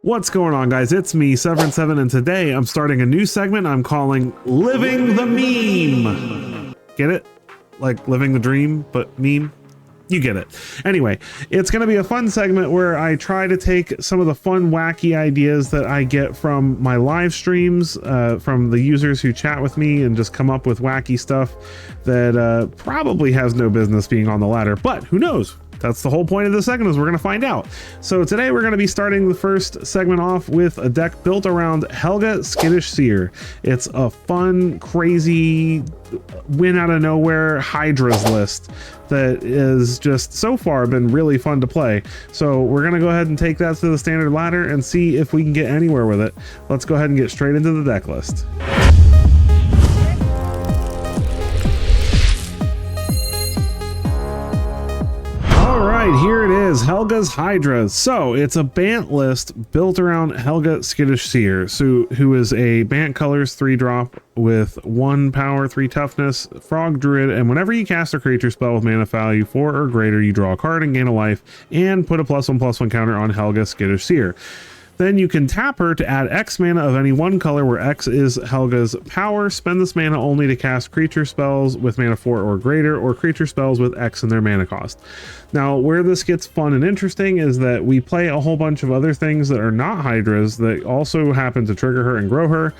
What's going on, guys? It's me, Severin7, and today I'm starting a new segment I'm calling Living the Meme. Get it? Like living the dream, but meme? You get it. Anyway, it's going to be a fun segment where I try to take some of the fun, wacky ideas that I get from my live streams, from the users who chat with me, and just come up with wacky stuff that probably has no business being on the ladder, but who knows? That's the whole point of this segment, is we're going to find out. So today we're going to be starting the first segment off with a deck built around Helga Skittish Seer. It's a fun, crazy, win out of nowhere hydras list that is just so far been really fun to play. So we're going to go ahead and take that to the standard ladder and see if we can get anywhere with it. Let's go ahead and get straight into the deck list. Here it is, Helga's Hydras. So it's a Bant list built around Helga Skittish Seer, who is a Bant colors 3-drop with 1 power, 3 toughness, frog druid, and whenever you cast a creature spell with mana value 4 or greater, you draw a card and gain a life, and put a +1/+1 counter on Helga Skittish Seer. Then you can tap her to add X mana of any one color, where X is Helga's power. Spend this mana only to cast creature spells with mana 4 or greater, or creature spells with X in their mana cost. Now, where this gets fun and interesting is that we play a whole bunch of other things that are not Hydras that also happen to trigger her and grow her.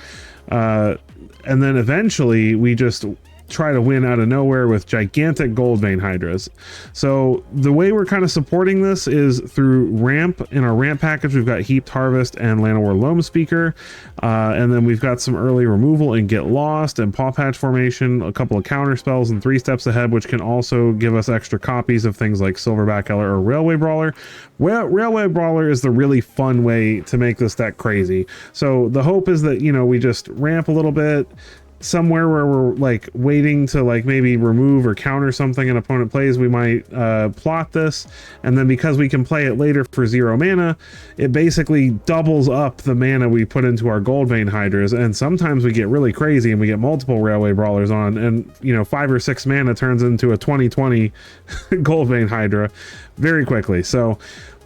And then eventually we just try to win out of nowhere with gigantic gold vein hydras. So the way we're kind of supporting this is through ramp. In our ramp package, we've got Heaped Harvest and Llanowar Loam Speaker, and then we've got some early removal and Get Lost and Paw Patch Formation, a couple of counter spells, and 3 Steps Ahead, which can also give us extra copies of things like Silverback Eller or Railway Brawler. Well, Railway Brawler is the really fun way to make this deck crazy. So the hope is that, you know, we just ramp a little bit somewhere where we're like waiting to like maybe remove or counter something an opponent plays. We might plot this, and then because we can play it later for 0 mana, it basically doubles up the mana we put into our gold vein hydras. And sometimes we get really crazy and we get multiple Railway Brawlers on, and you know, 5 or 6 mana turns into a 20/20 gold vein hydra very quickly. So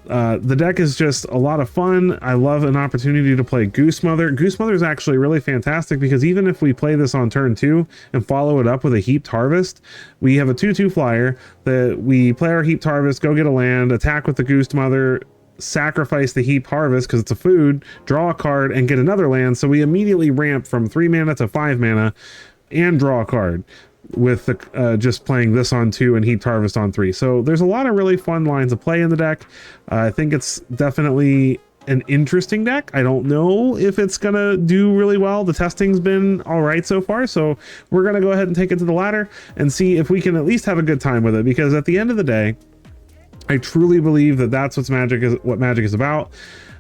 the deck is just a lot of fun. I love an opportunity to play Goose Mother. Goose Mother is actually really fantastic because even if we play this on turn 2 and follow it up with a Heaped Harvest, we have a 2/2 flyer that we play our Heaped Harvest, go get a land, attack with the Goose Mother, sacrifice the Heaped Harvest because it's a food, draw a card, and get another land. So we immediately ramp from 3 mana to 5 mana and draw a card with the just playing this on 2 and Heaped Harvest on 3. So there's a lot of really fun lines of play in the deck. I think it's definitely an interesting deck. I don't know if it's gonna do really well. The testing's been all right so far, so we're gonna go ahead and take it to the ladder and see if we can at least have a good time with it, because at the end of the day, I truly believe that that's what Magic is about.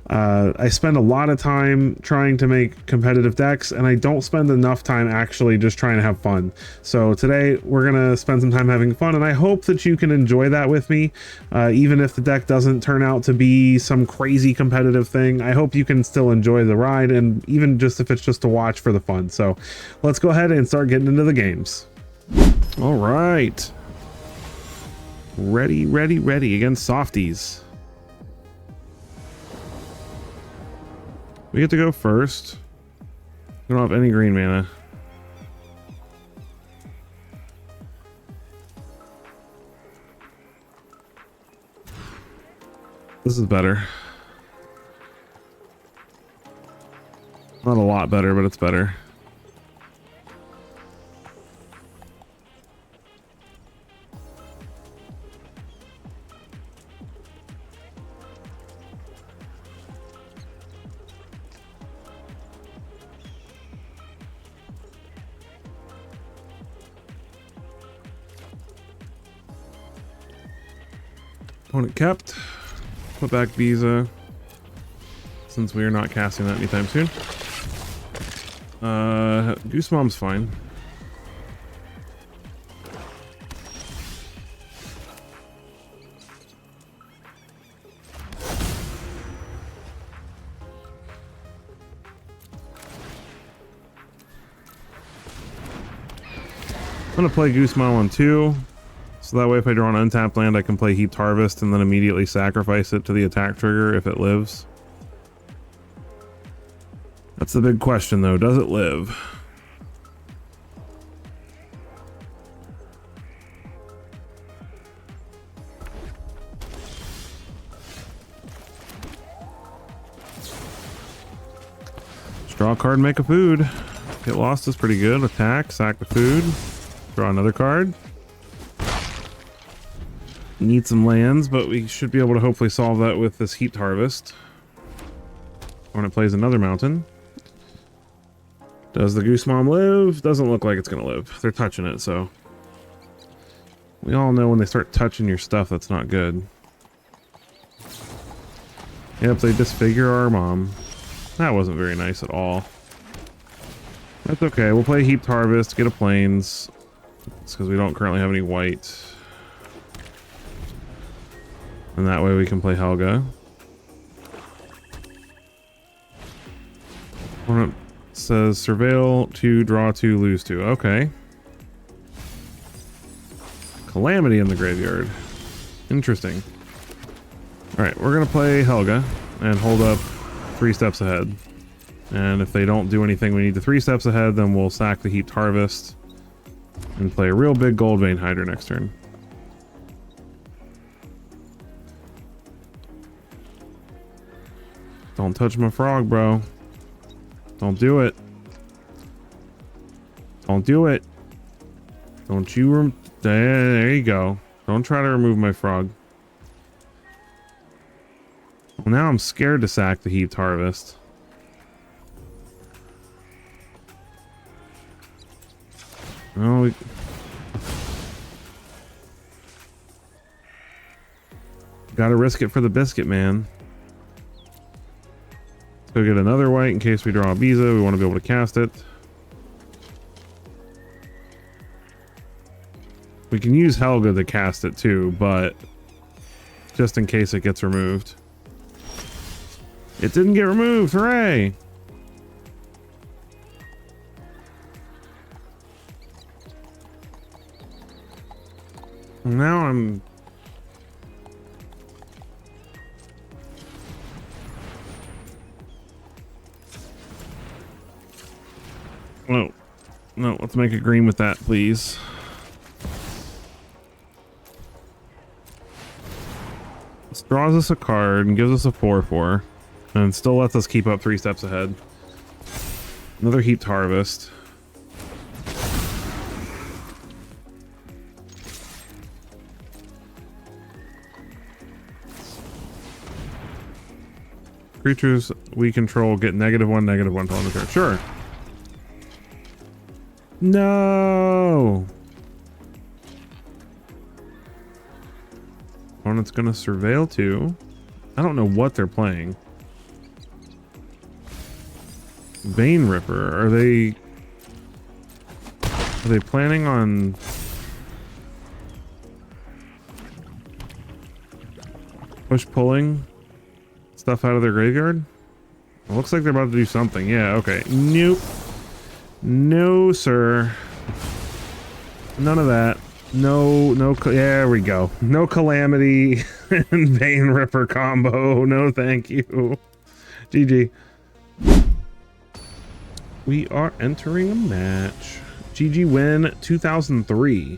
I spend a lot of time trying to make competitive decks, and I don't spend enough time actually just trying to have fun. So today we're gonna spend some time having fun, and I hope that you can enjoy that with me, even if the deck doesn't turn out to be some crazy competitive thing. I hope you can still enjoy the ride, and even just if it's just to watch for the fun. So let's go ahead and start getting into the games. All right, ready against softies. We get to go first. We don't have any green mana. This is better. Not a lot better, but it's better. Opponent kept. Put back Visa, since we are not casting that anytime soon. Goose Mom's fine. I'm gonna play Goose Mom on 2. So that way if I draw an untapped land, I can play Heaped Harvest and then immediately sacrifice it to the attack trigger if it lives. That's the big question, though. Does it live? Draw a card, make a food. Get lost is pretty good. Attack, sack the food. Draw another card. Need some lands, but we should be able to hopefully solve that with this heat harvest. When it plays another mountain. Does the Goose Mom live? Doesn't look like it's gonna live. They're touching it, so. We all know when they start touching your stuff, that's not good. Yep, they disfigure our mom. That wasn't very nice at all. That's okay. We'll play Heaped Harvest, get a Plains. It's because we don't currently have any white. And that way we can play Helga. Opponent says Surveil 2, draw 2, lose 2. Okay. Calamity in the graveyard. Interesting. Alright, we're going to play Helga and hold up 3 steps ahead. And if they don't do anything we need to 3 steps ahead, then we'll sack the Heaped Harvest and play a real big Gold Vein Hydra next turn. Don't touch my frog, bro. Don't do it. Don't do it. Don't you there you go. Don't try to remove my frog. Well, now I'm scared to sack the Heaped Harvest. Oh, we... Gotta risk it for the biscuit, man. Let's go get another white in case we draw a Biza. We want to be able to cast it. We can use Helga to cast it too, but just in case it gets removed. It didn't get removed, hooray! Now I'm... Oh, no, let's make a green with that, please. This draws us a card and gives us a 4/4. And still lets us keep up 3 steps ahead. Another Heaped Harvest. Creatures we control get -1/-1 till end of turn. Sure. No! Opponent's gonna Surveil 2. I don't know what they're playing. Vein Ripper, are they planning on pulling stuff out of their graveyard? It looks like they're about to do something. Yeah, okay. Nope. No, sir. None of that. No, there we go. No Calamity and Vein Ripper combo. No, thank you. GG. We are entering a match. GG win 2003.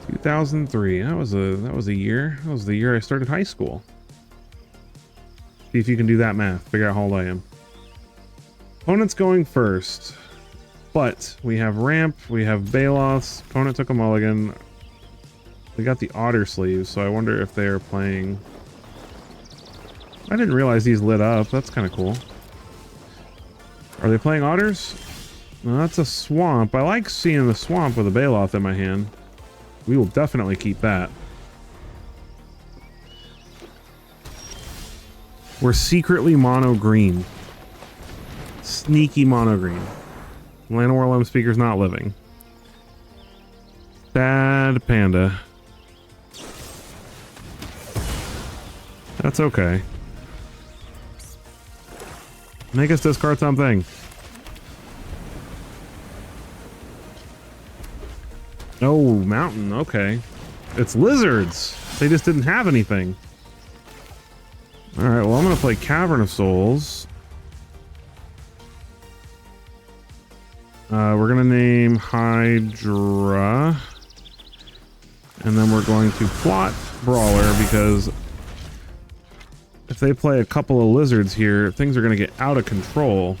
2003. That was a year. That was the year I started high school. See if you can do that math. Figure out how old I am. Opponent's going first. But we have Ramp, we have Baloths. Opponent took a mulligan. We got the Otter Sleeves, so I wonder if they're playing... I didn't realize these lit up. That's kind of cool. Are they playing Otters? No, that's a Swamp. I like seeing the Swamp with a Baloth in my hand. We will definitely keep that. We're secretly mono green. Sneaky mono green. Llanowar Limb Speaker's not living. Sad panda. That's okay. Make us discard something. Oh, mountain. Okay. It's lizards. They just didn't have anything. All right, well, I'm going to play Cavern of Souls. We're going to name Hydra. And then we're going to plot Brawler, because if they play a couple of lizards here, things are going to get out of control.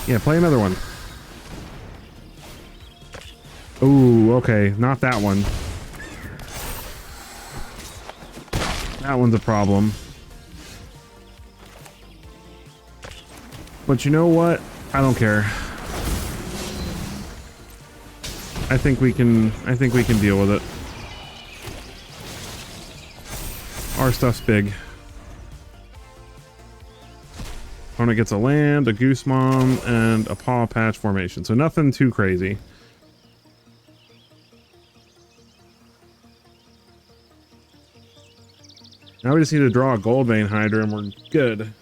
Yeah, play another one. Ooh, okay, not that one. That one's a problem. But you know what? I don't care. I think we can deal with it. Our stuff's big. Opponent gets a land, a Goose Mom, and a Paw Patch formation. So nothing too crazy. Now we just need to draw a Goldbane Hydra and we're good.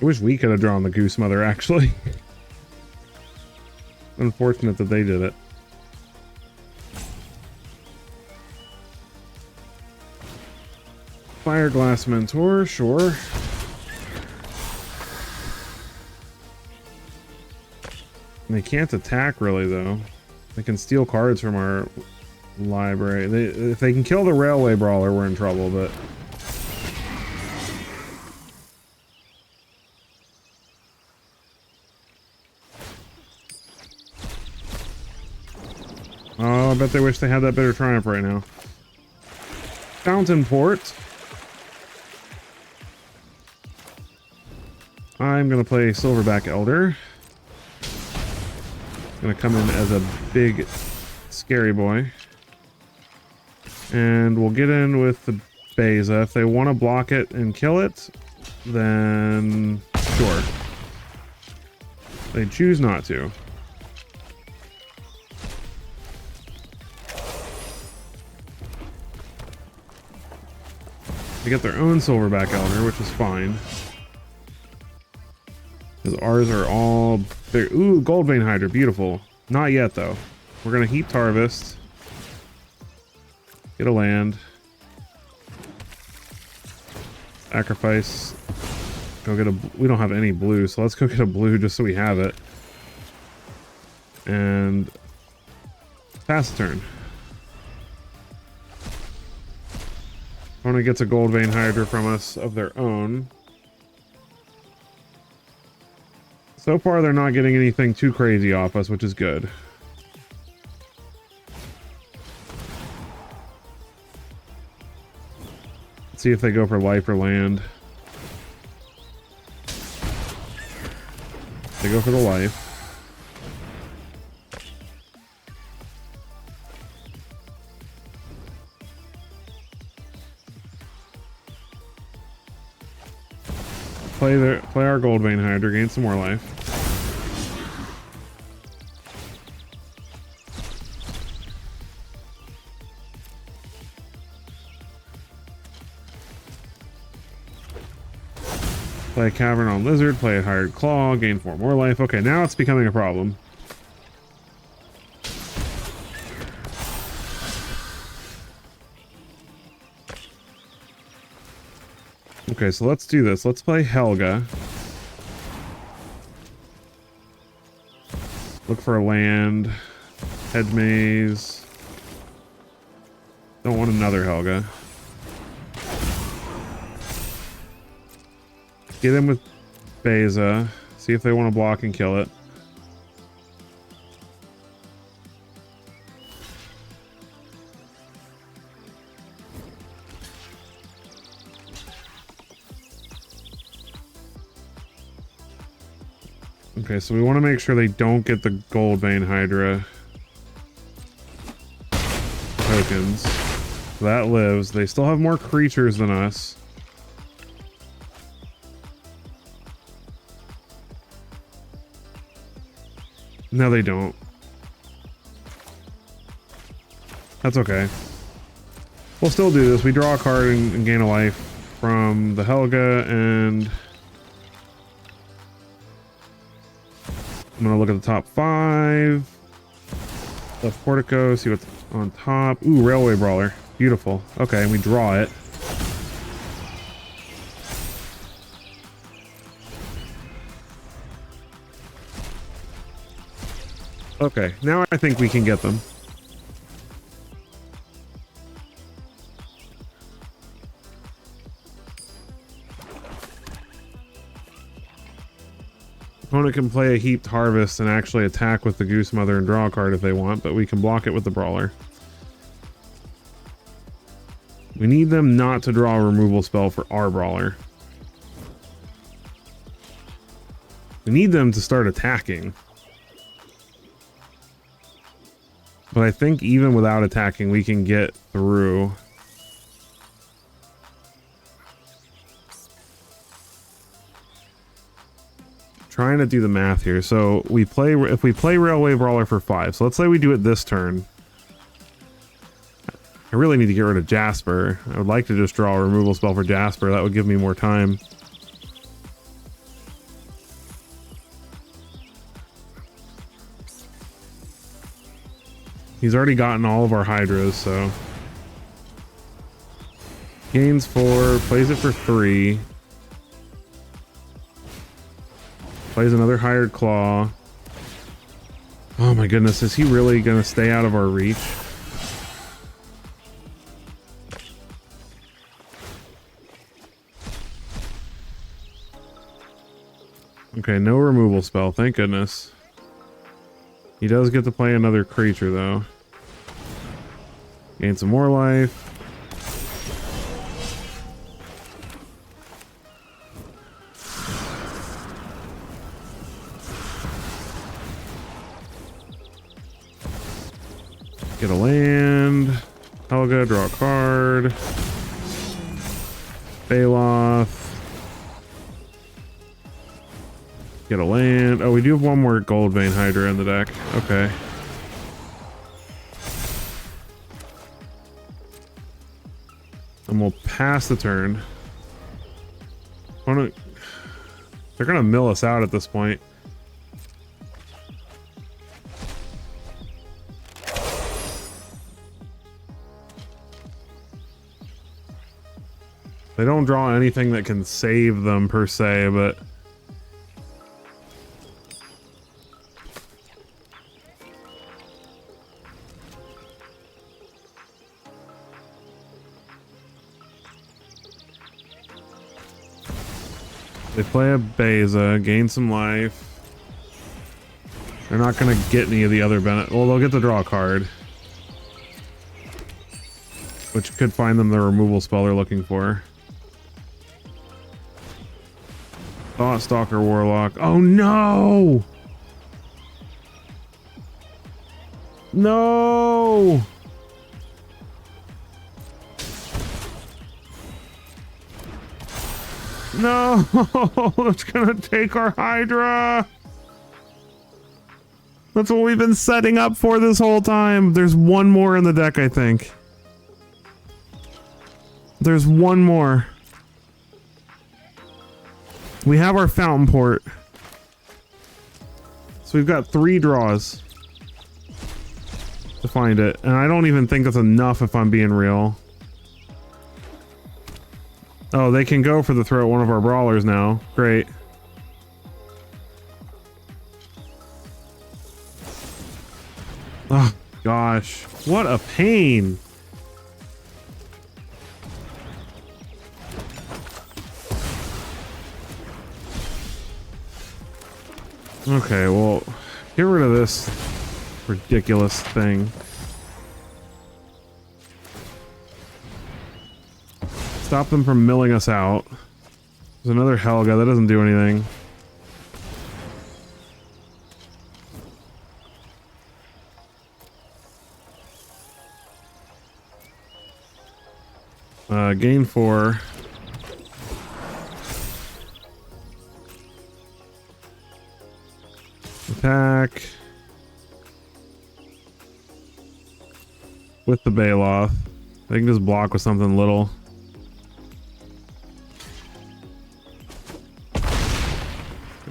I wish we could have drawn the Goose Mother, actually. Unfortunate that they did it. Fireglass Mentor, sure. They can't attack, really, though. They can steal cards from our library. If they can kill the Railway Brawler, we're in trouble, but... Oh, I bet they wish they had that Bitter Triumph right now. Fountain Port. I'm gonna play Silverback Elder. Gonna come in as a big scary boy. And we'll get in with the Beza. If they want to block it and kill it, then sure. They choose not to. They get their own Silverback Elder, which is fine. Because ours are all big. Ooh, Goldbane Hydra, beautiful. Not yet, though. We're going to Heaped Harvest. Get a land. Sacrifice. Go get a... We don't have any blue, so let's go get a blue just so we have it. And... pass the turn. Opponent gets a Goldbane Hydra from us of their own. So far, they're not getting anything too crazy off us, which is good. Let's see if they go for life or land. They go for the life. Play our Goldbane Hydra, gain some more life. Play a Cavern on Lizard, play a Hired Claw, gain 4 more life. Okay, now it's becoming a problem. Okay, so let's do this. Let's play Helga. Look for a land. Hedge Maze. Don't want another Helga. Get in with Beza. See if they want to block and kill it. Okay, so we want to make sure they don't get the Goldbane Hydra tokens. So that lives. They still have more creatures than us. No, they don't. That's okay. We'll still do this. We draw a card and gain a life. from the Helga, and I'm gonna look at the top 5. Left portico, see what's on top. Ooh, railway brawler. Beautiful. Okay, and we draw it. Okay, now I think we can get them. Opponent can play a heaped harvest and actually attack with the Goose Mother and draw a card if they want, but we can block it with the brawler. We need them not to draw a removal spell for our brawler. We need them to start attacking. But I think even without attacking, we can get through. Trying to do the math here. So we play, if we play Railway Brawler for 5, so let's say we do it this turn. I really need to get rid of Jasper. I would like to just draw a removal spell for Jasper. That would give me more time. He's already gotten all of our Hydras, so. Gains 4, plays it for 3. Plays another Hired Claw. Oh my goodness, is he really gonna stay out of our reach? Okay, no removal spell, thank goodness. He does get to play another creature though. Gain some more life. Get a land. Helga, draw a card. Baloth. Get a land. Oh, we do have one more Goldbane Hydra in the deck. Okay. And we'll pass the turn. They're gonna mill us out at this point. They don't draw anything that can save them per se, but they play a Beza, gain some life. They're not gonna get any of the other benefit. Well, they'll get to draw a card, which could find them the removal spell they're looking for. Thought Stalker Warlock. Oh no! No! No! It's gonna take our Hydra! That's what we've been setting up for this whole time. There's one more in the deck, I think. There's one more. We have our Fountain Port. So we've got 3 draws to find it. And I don't even think that's enough if I'm being real. Oh, they can go for the throw at one of our brawlers now. Great. Oh, gosh. What a pain. Okay, well, get rid of this ridiculous thing. Stop them from milling us out. There's another Helga, that doesn't do anything. Gain 4. Attack. With the Baloth. They can just block with something little.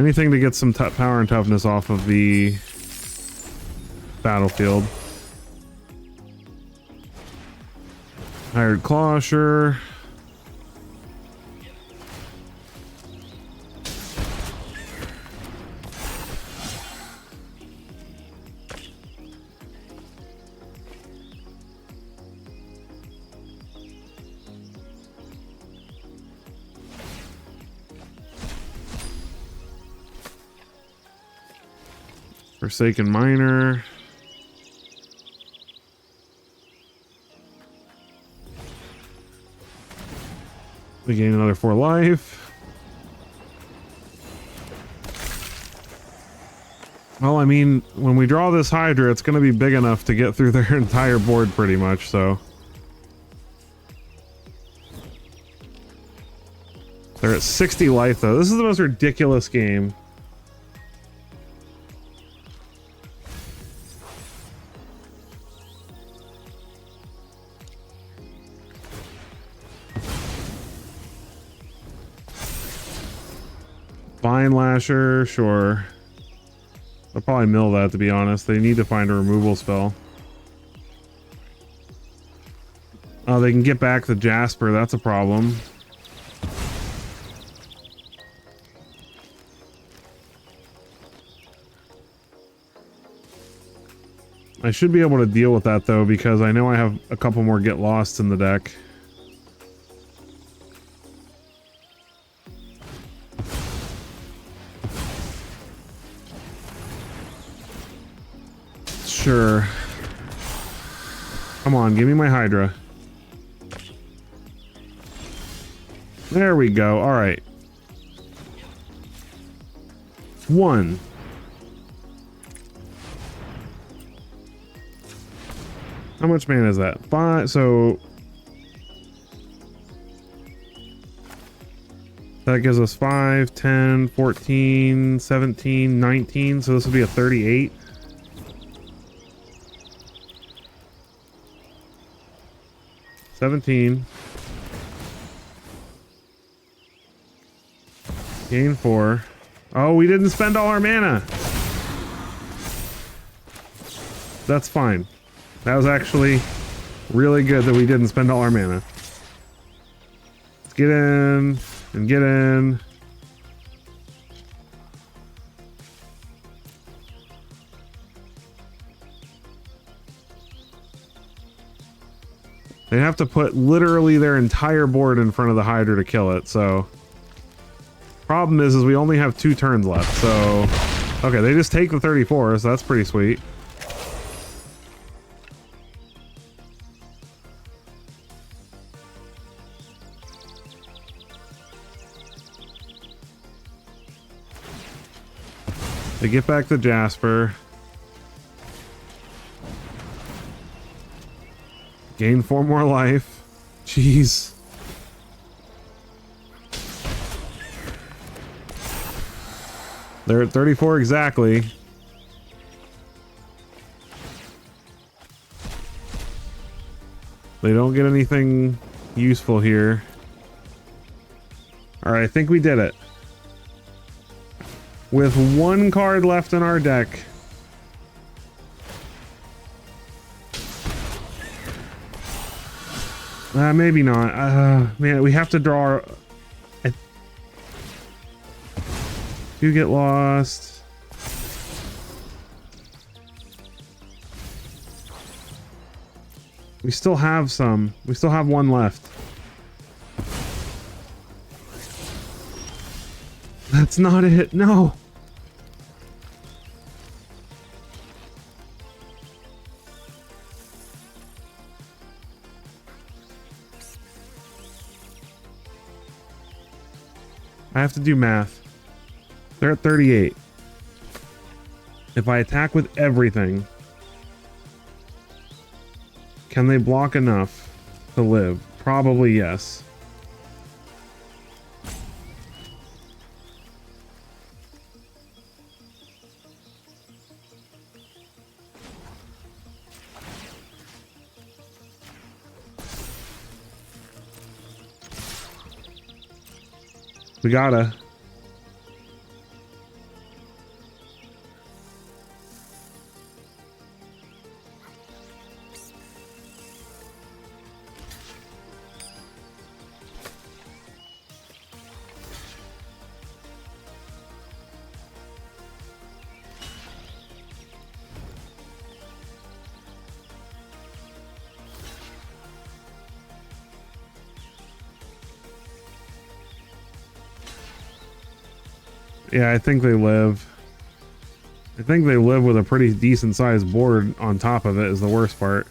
Anything to get some power and toughness off of the battlefield. Hired Closher. Forsaken Miner. We gain another 4 life. Well, I mean, when we draw this Hydra, it's going to be big enough to get through their entire board pretty much, so. They're at 60 life, though. This is the most ridiculous game. Vine Lasher, sure. I'll probably mill that, to be honest. They need to find a removal spell. Oh, they can get back the Jasper. That's a problem. I should be able to deal with that, though, because I know I have a couple more Get Lost in the deck. Sure. Come on, give me my Hydra. There we go. All right. 1. How much mana is that? 5. So that gives us 5, 10, 14, 17, 19. So this would be a 38. $17. Gain 4. Oh, we didn't spend all our mana. That's fine. That was actually really good that we didn't spend all our mana. Let's get in and get in. They have to put literally their entire board in front of the Hydra to kill it, so. Problem is we only have 2 turns left, so. Okay, they just take the 34, so that's pretty sweet. They get back the Jasper. Gain 4 more life. Jeez. They're at 34 exactly. They don't get anything useful here. Alright, I think we did it. With 1 card left in our deck. Maybe not. Man, we have to draw. You get lost. We still have some. We still have 1 left. That's not it. No. I have to do math. They're at 38. If I attack with everything, can they block enough to live? Probably yes. We gotta. Yeah, I think they live. I think they live with a pretty decent sized board on top of it is the worst part.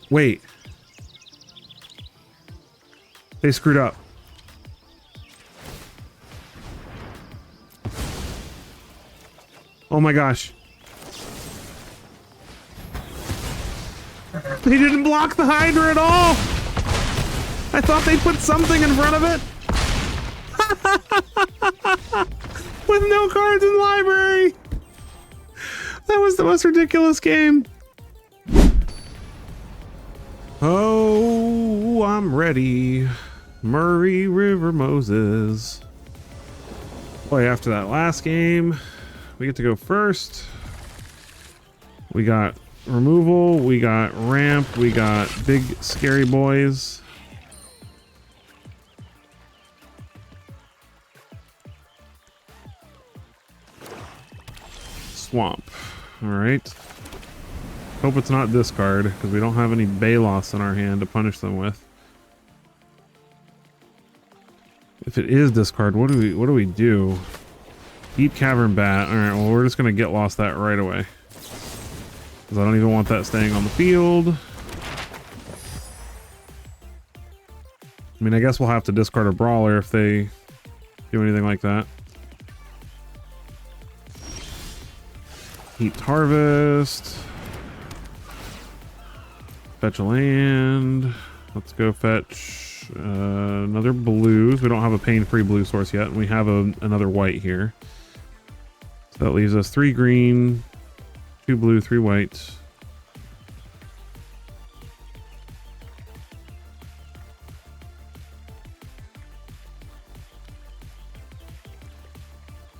Wait. They screwed up. Oh my gosh. They didn't block the Hydra at all! I thought they put something in front of it! With no cards in the library! That was the most ridiculous game. Oh, I'm ready. Murray River Moses. Boy, after that last game, we get to go first. We got removal, we got ramp, we got big scary boys. Swamp. All right. Hope it's not discard because we don't have any Balos in our hand to punish them with. If it is discard, what do we do? Deep Cavern Bat. All right. Well, we're just gonna get lost that right away. I don't even want that staying on the field. I mean, I guess we'll have to discard a brawler if they do anything like that. Heaped Harvest. Fetch a land. Let's go fetch another blues. We don't have a pain-free blue source yet. We have another white here. So that leaves us 3 green, 2 blue, 3 white.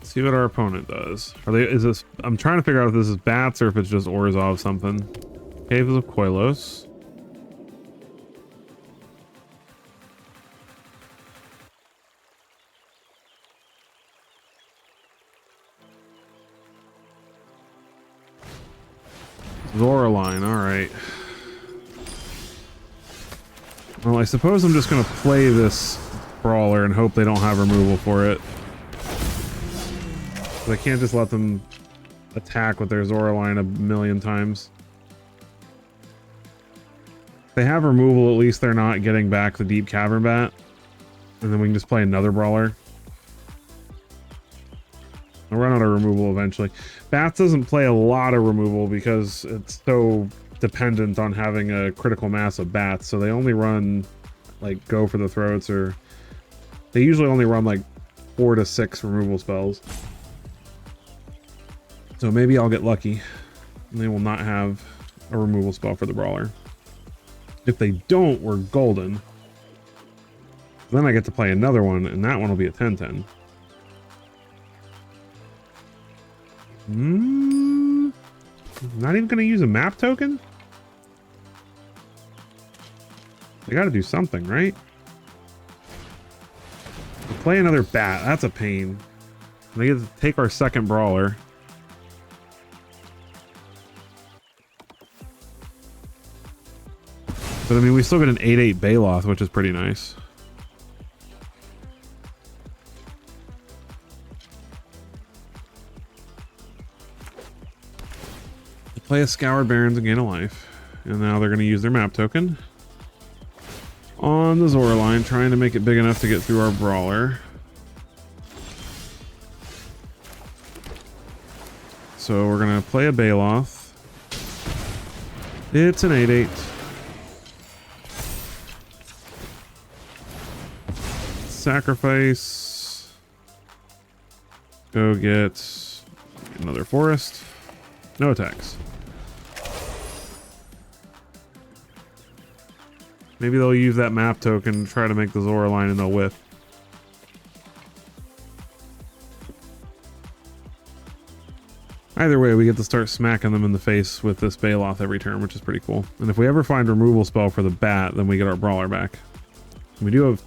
See what our opponent does. Is this, I'm trying to figure out if this is bats or if it's just Orzhov something. Caves of Koilos. Zoraline, alright. Well, I suppose I'm just gonna play this brawler and hope they don't have removal for it. I can't just let them attack with their Zoraline a million times. If they have removal, at least they're not getting back the Deep Cavern Bat. And then we can just play another brawler. I'll run out of removal eventually. Bats doesn't play a lot of removal because it's so dependent on having a critical mass of bats. So they only run like Go for the Throats, or they usually only run like 4 to 6 removal spells. So maybe I'll get lucky and they will not have a removal spell for the brawler. If they don't, we're golden. Then I get to play another one, and that one will be a 10-10. Not even gonna use a map token? They gotta do something, right? We'll play another bat. That's a pain. They get to take our second brawler. But I mean, we still get an 8/8 Baloth, which is pretty nice. Play a Scoured Barrens and gain a life. And now they're going to use their map token on the Zoraline, trying to make it big enough to get through our brawler. So we're going to play a Baloth. It's an 8/8. Sacrifice. Go get another forest. No attacks. Maybe they'll use that map token to try to make the Zoraline and they'll whiff. Either way, we get to start smacking them in the face with this Baloth every turn, which is pretty cool. And if we ever find removal spell for the bat, then we get our brawler back. We do have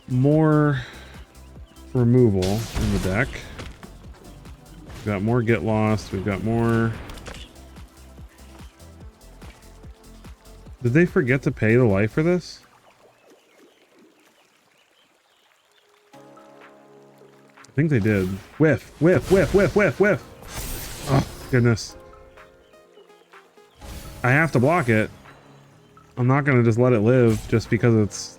more removal in the deck. We've got more get lost. We've got more. Did they forget to pay the life for this? I think they did. Whiff, whiff, whiff, whiff, whiff, whiff. Oh, goodness. I have to block it. I'm not going to just let it live just because it's...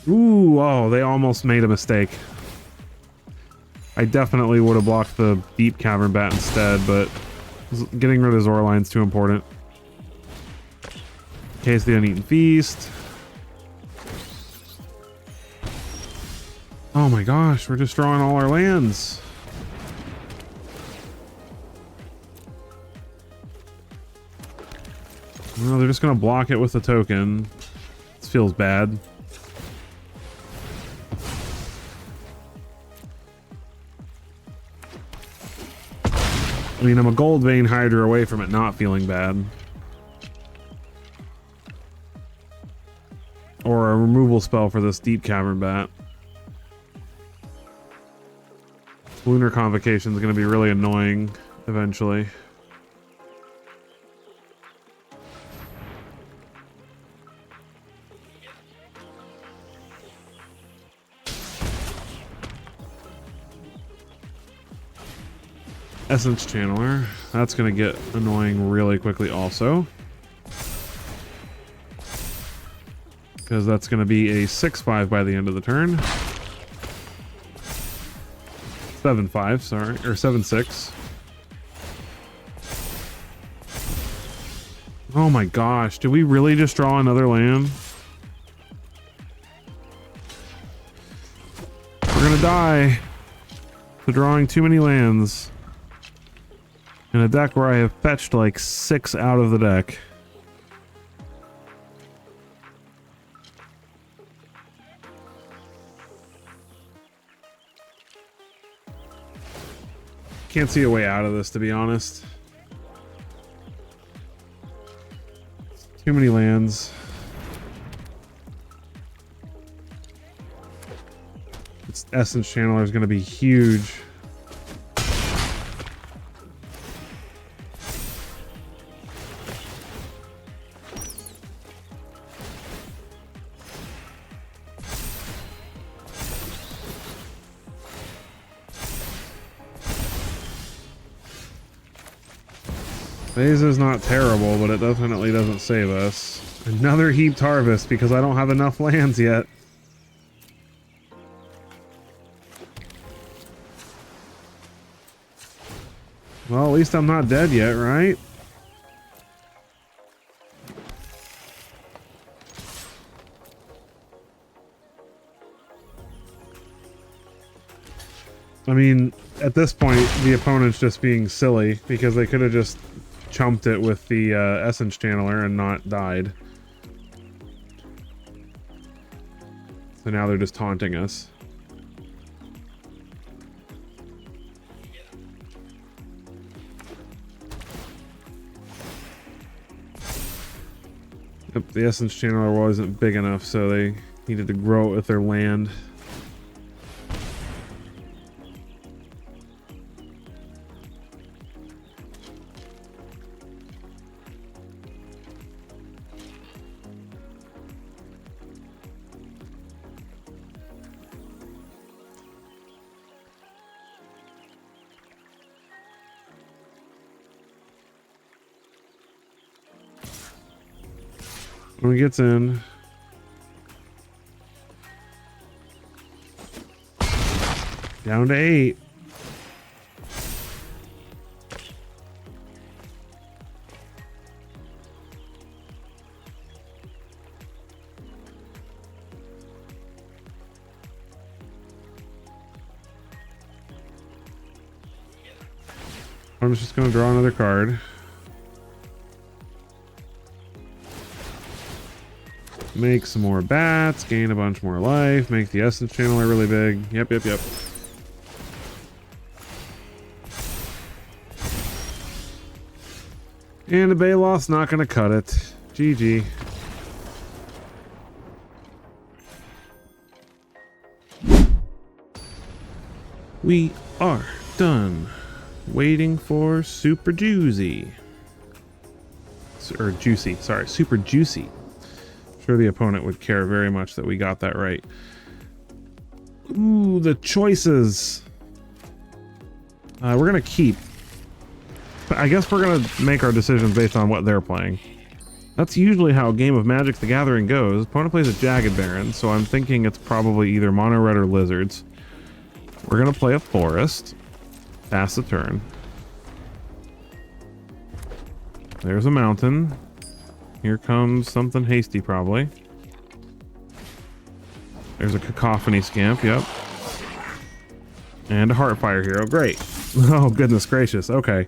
Ooh, oh, they almost made a mistake. I definitely would have blocked the deep cavern bat instead, but getting rid of Zorline's too important. In case the uneaten feast. Oh my gosh, we're destroying all our lands. Well, they're just gonna block it with the token. This feels bad. I mean, I'm a gold vein Hydra away from it not feeling bad. Or a removal spell for this deep cavern bat. Lunar Convocation is going to be really annoying eventually. Essence Channeler. That's going to get annoying really quickly also. Because that's going to be a 6/5 by the end of the turn. 7/5, sorry, or 7/6. Oh my gosh, did we really just draw another land? We're gonna die for drawing too many lands in a deck where I have fetched like 6 out of the deck. Can't see a way out of this, to be honest. Too many lands. This Essence Channeler is going to be huge. Phase is not terrible, but it definitely doesn't save us. Another heaped harvest because I don't have enough lands yet. Well, at least I'm not dead yet, right? I mean, at this point, the opponent's just being silly because they could have just chumped it with the Essence Channeler and not died. So now they're just taunting us. Yep, the Essence Channeler wasn't big enough, so they needed to grow it with their land. When he gets in, down to 8. I'm just going to draw another card. Make some more bats, gain a bunch more life, make the Essence Channeler really big. Yep, yep, yep. And a Baloth's not going to cut it. GG. We are done. Waiting for Super Juicy. Or Juicy, sorry, Super Juicy. Sure the opponent would care very much that we got that right. Ooh, the choices. We're gonna keep. I guess we're gonna make our decisions based on what they're playing. That's usually how a game of Magic the Gathering goes. Opponent plays a Jagged Baron, so I'm thinking it's probably either Mono Red or Lizards. We're gonna play a Forest. Pass the turn. There's a mountain. Here comes something hasty, probably. There's a Cacophony Scamp, yep. And a Heartfire Hero, great. Oh, goodness gracious, okay.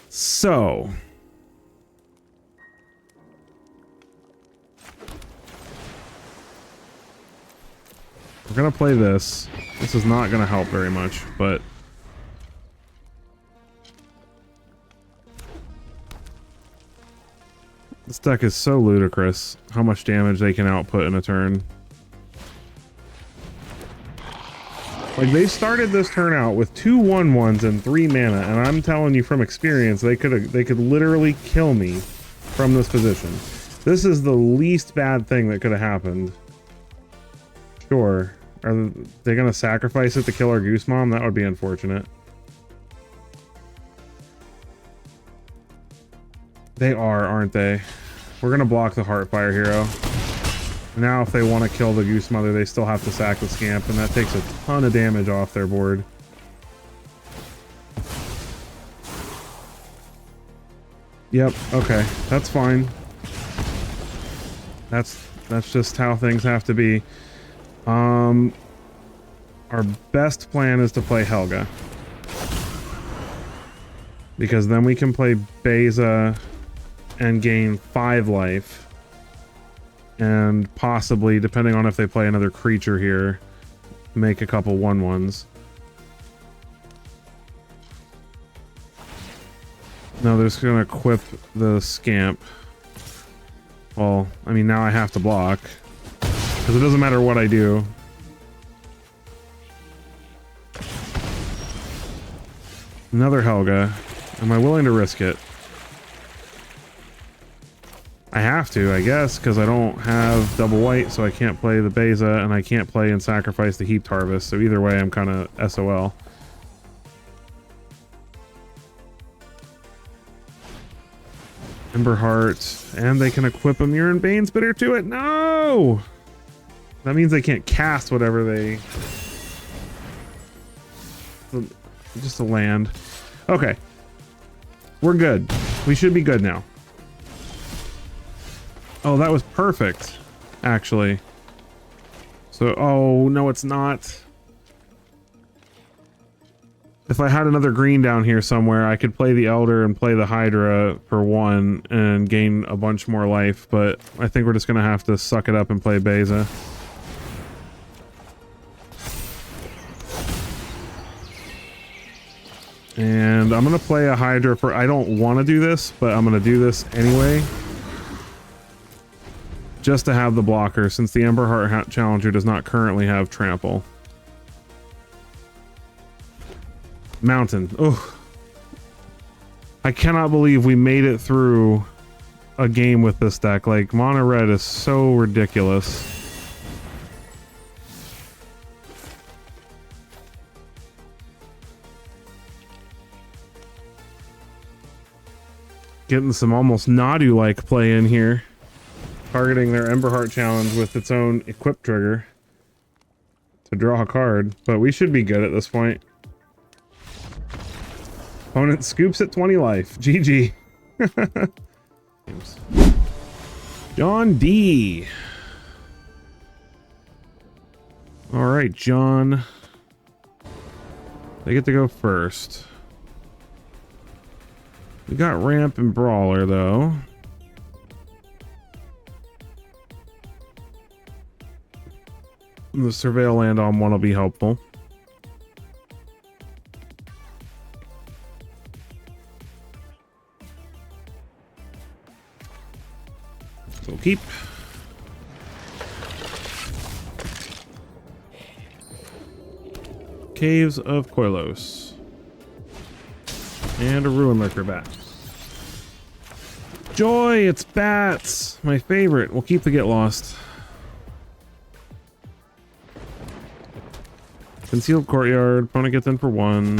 So... we're gonna play this. This is not gonna help very much, but... this deck is so ludicrous, how much damage they can output in a turn. Like, they started this turn out with 2 1/1s and 3 mana, and I'm telling you from experience, they could literally kill me from this position. This is the least bad thing that could have happened. Sure. Are they gonna sacrifice it to kill our Goose Mom? That would be unfortunate. They are, aren't they? We're gonna block the Heartfire Hero. Now if they want to kill the Goose Mother, they still have to sack the Scamp, and that takes a ton of damage off their board. Yep, okay. That's fine. That's just how things have to be. Our best plan is to play Helga. Because then we can play Beza and gain 5 life. And possibly, depending on if they play another creature here, make a couple 1/1s. No, they're just gonna equip the Scamp. Well, I mean, now I have to block. Because it doesn't matter what I do. Another Helga. Am I willing to risk it? I have to, I guess, because I don't have double white, so I can't play the Beza, and I can't play and sacrifice the Heaped Harvest, so either way I'm kind of SOL. Emberheart, and they can equip a Mirren Banespitter to it? No! That means they can't cast whatever they... just a land. Okay. We're good. We should be good now. Oh, that was perfect, actually. So, oh, no, it's not. If I had another green down here somewhere, I could play the Elder and play the Hydra for 1 and gain a bunch more life, but I think we're just going to have to suck it up and play Beza. And I'm going to play a Hydra for... I don't want to do this, but I'm going to do this anyway. Just to have the blocker, since the Emberheart Challenger does not currently have Trample. Mountain. Oh, I cannot believe we made it through a game with this deck. Like, Mono Red is so ridiculous. Getting some almost Nadu-like play in here. Targeting their Emberheart challenge with its own equip trigger to draw a card, but we should be good at this point. Opponent scoops at 20 life. GG. John D. All right, John. They get to go first. We got Ramp and Brawler, though. The Surveil land on 1 will be helpful. So keep. Caves of Koilos. And a Ruin Lurker bat. Joy, it's bats! My favorite. We'll keep the Get Lost. Concealed Courtyard. Opponent gets in for 1.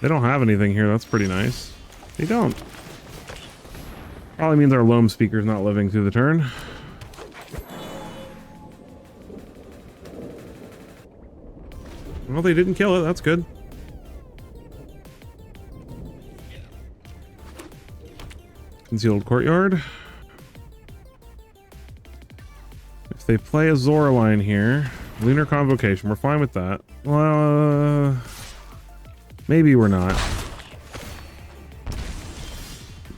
They don't have anything here. That's pretty nice. They don't. Probably means our Loam Speaker's not living through the turn. Well, they didn't kill it. That's good. Concealed Courtyard. If they play a Zoraline here, Lunar Convocation, we're fine with that. Well, maybe we're not.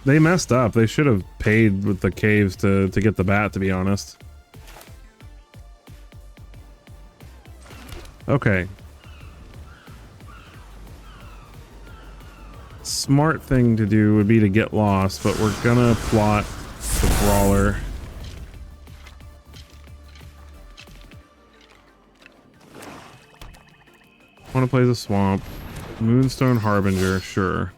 They messed up. They should have paid with the caves to get the bat, to be honest. Okay. Smart thing to do would be to get lost, but we're gonna plot the Brawler. Wanna play the Swamp. Moonstone Harbinger, sure.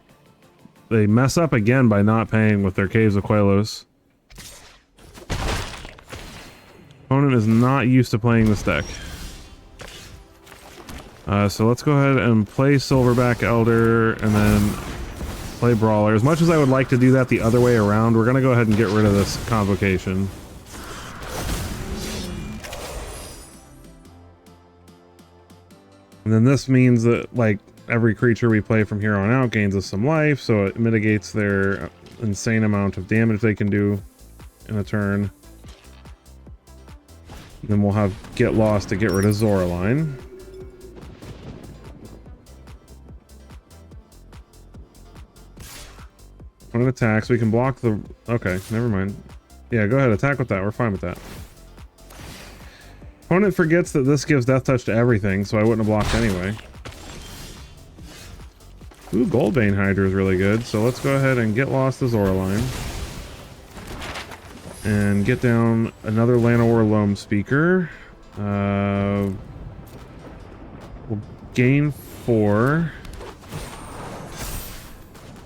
They mess up again by not paying with their Caves of Koilos. Opponent is not used to playing this deck. So let's go ahead and play Silverback Elder and then play Brawler. As much as I would like to do that the other way around, we're gonna go ahead and get rid of this Convocation. And then this means that, like, every creature we play from here on out gains us some life, so it mitigates their insane amount of damage they can do in a turn. And then we'll have Get Lost to get rid of Zoraline. When it attacks, we can block the... Okay, never mind. Yeah, go ahead, attack with that. We're fine with that. Opponent forgets that this gives Death Touch to everything, so I wouldn't have blocked anyway. Ooh, Goldbane Hydra is really good, so let's go ahead and get lost the Zoraline. And get down another Llanowar Loam Speaker. We'll gain 4.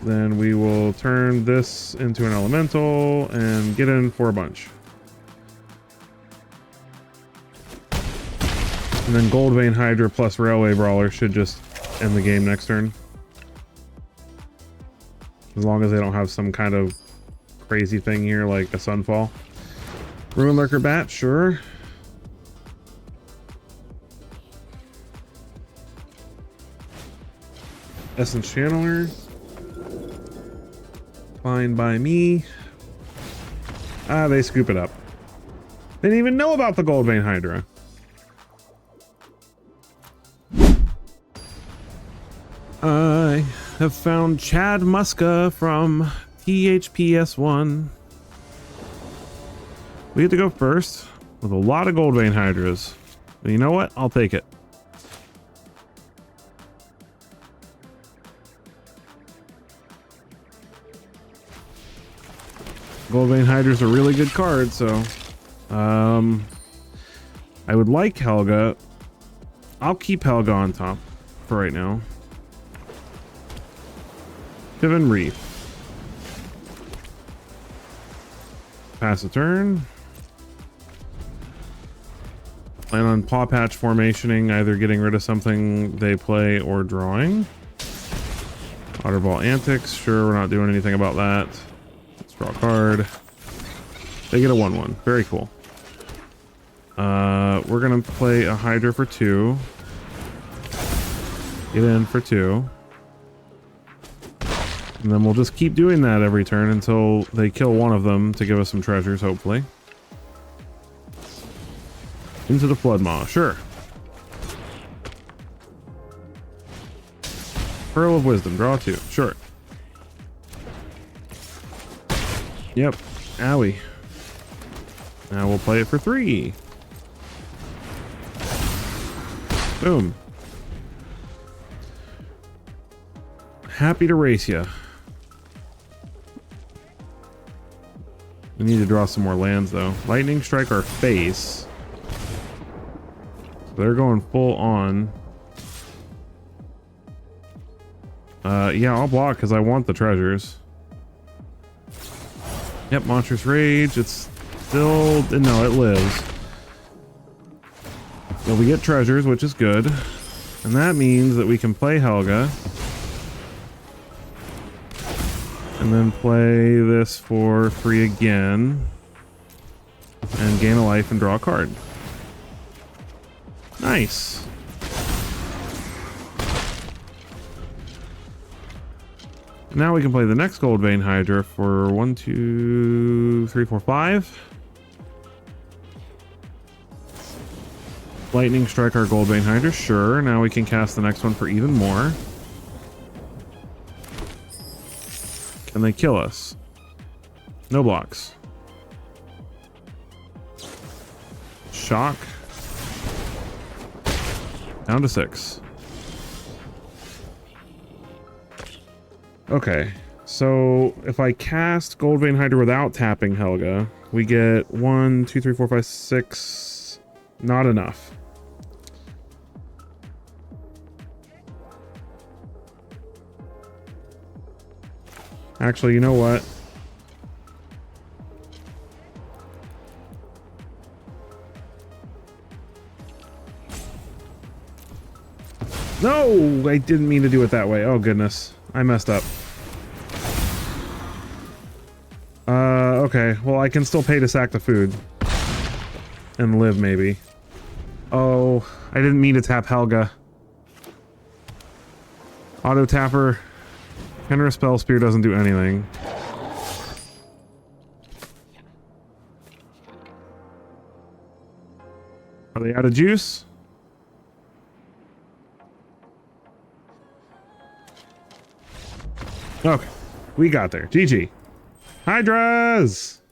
Then we will turn this into an elemental and get in for a bunch. And then Goldbane Hydra plus Railway Brawler should just end the game next turn. As long as they don't have some kind of crazy thing here like a Sunfall. Ruin Lurker Bat, sure. Essence Channeler. Fine by me. Ah, they scoop it up. They didn't even know about the Goldbane Hydra. I have found Chad Muska from THPS1. We get to go first with a lot of Goldbane Hydras. But you know what? I'll take it. Goldbane Hydra's a really good card, so I would like Helga. I'll keep Helga on top for right now. Piven Reef. Pass a turn. Plan on Paw Patch formationing, either getting rid of something they play or drawing. Otterball Antics, sure, we're not doing anything about that. Let's draw a card. They get a 1/1. Very cool. We're gonna play a Hydra for 2. Get in for 2. And then we'll just keep doing that every turn until they kill one of them to give us some treasures, hopefully. Into the Flood Maw, sure. Pearl of Wisdom, draw 2, sure. Yep, owie. Now we'll play it for 3. Boom. Happy to race ya. We need to draw some more lands though. Lightning Strike our face. So they're going full on. Yeah, I'll block because I want the treasures. Yep, Monstrous Rage. It's still... No, it lives. So we get treasures, which is good. And that means that we can play Helga. And then play this for free again. And gain a life and draw a card. Nice. Now we can play the next Gold Vein Hydra for 1, 2, 3, 4, 5. Lightning strike our Gold Vein Hydra, sure. Now we can cast the next one for even more. Can they kill us? No blocks. Shock. Down to 6. Okay, so if I cast Gold Vein Hydra without tapping Helga, we get 1, 2, 3, 4, 5, 6. Not enough. Actually, you know what? No, I didn't mean to do it that way. Oh goodness, I messed up. Okay, well I can still pay to sack the food. And live, maybe. Oh, I didn't mean to tap Helga. Auto tapper. Henry Spell Spear doesn't do anything. Are they out of juice? Okay, we got there. GG. Hydras!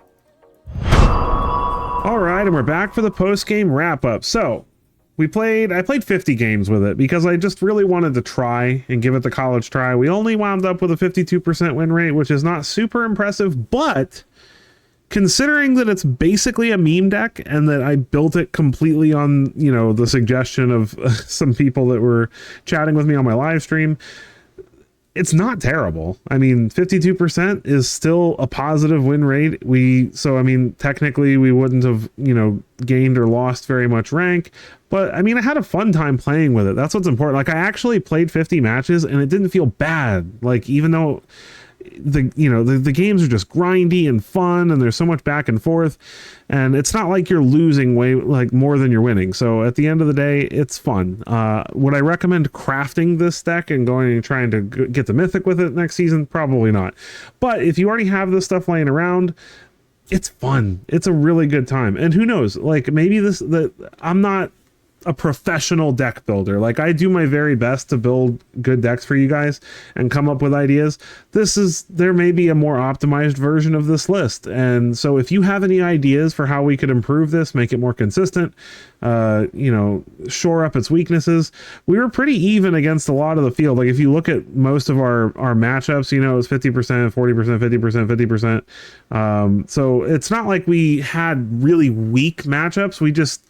Alright, and we're back for the post-game wrap-up. So, I played 50 games with it because I just really wanted to try and give it the college try. We only wound up with a 52% win rate, which is not super impressive, but considering that it's basically a meme deck and that I built it completely on, you know, the suggestion of some people that were chatting with me on my live stream, it's not terrible. I mean, 52% is still a positive win rate. So I mean, technically we wouldn't have, you know, gained or lost very much rank, but I mean, I had a fun time playing with it. That's what's important. Like, I actually played 50 matches and it didn't feel bad. Like, even though the games are just grindy and fun and there's so much back and forth, and it's not like you're losing more than you're winning. So at the end of the day, it's fun. Would I recommend crafting this deck and going and trying to get the mythic with it next season? Probably not. But if you already have this stuff laying around, it's fun. It's a really good time. And who knows, like, maybe I'm not a professional deck builder. Like, I do my very best to build good decks for you guys and come up with ideas. There may be a more optimized version of this list. And so if you have any ideas for how we could improve this, make it more consistent, shore up its weaknesses. We were pretty even against a lot of the field. Like, if you look at most of our matchups, you know, it was 50%, 40%, 50%, 50%. So it's not like we had really weak matchups. We just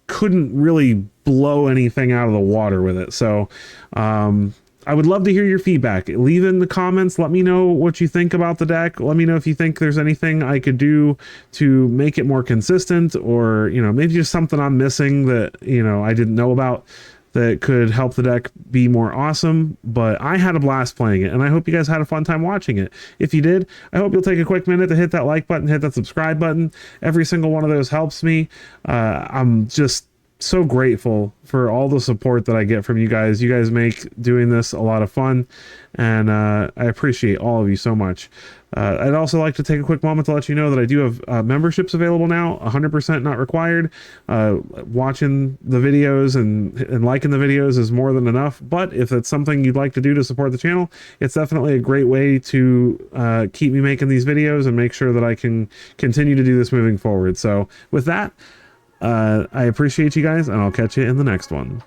couldn't really blow anything out of the water with it. So I would love to hear your feedback. Leave in the comments. Let me know what you think about the deck. Let me know if you think there's anything I could do to make it more consistent, or, you know, maybe just something I'm missing that, you know, I didn't know about that could help the deck be more awesome. But I had a blast playing it, and I hope you guys had a fun time watching it. If you did, I hope you'll take a quick minute to hit that like button, hit that subscribe button. Every single one of those helps me. I'm just so grateful for all the support that I get from you guys. You guys make doing this a lot of fun, and I appreciate all of you so much. I'd also like to take a quick moment to let you know that I do have memberships available now, 100% not required. Watching the videos and liking the videos is more than enough, but if it's something you'd like to do to support the channel, it's definitely a great way to keep me making these videos and make sure that I can continue to do this moving forward. So with that, I appreciate you guys, and I'll catch you in the next one.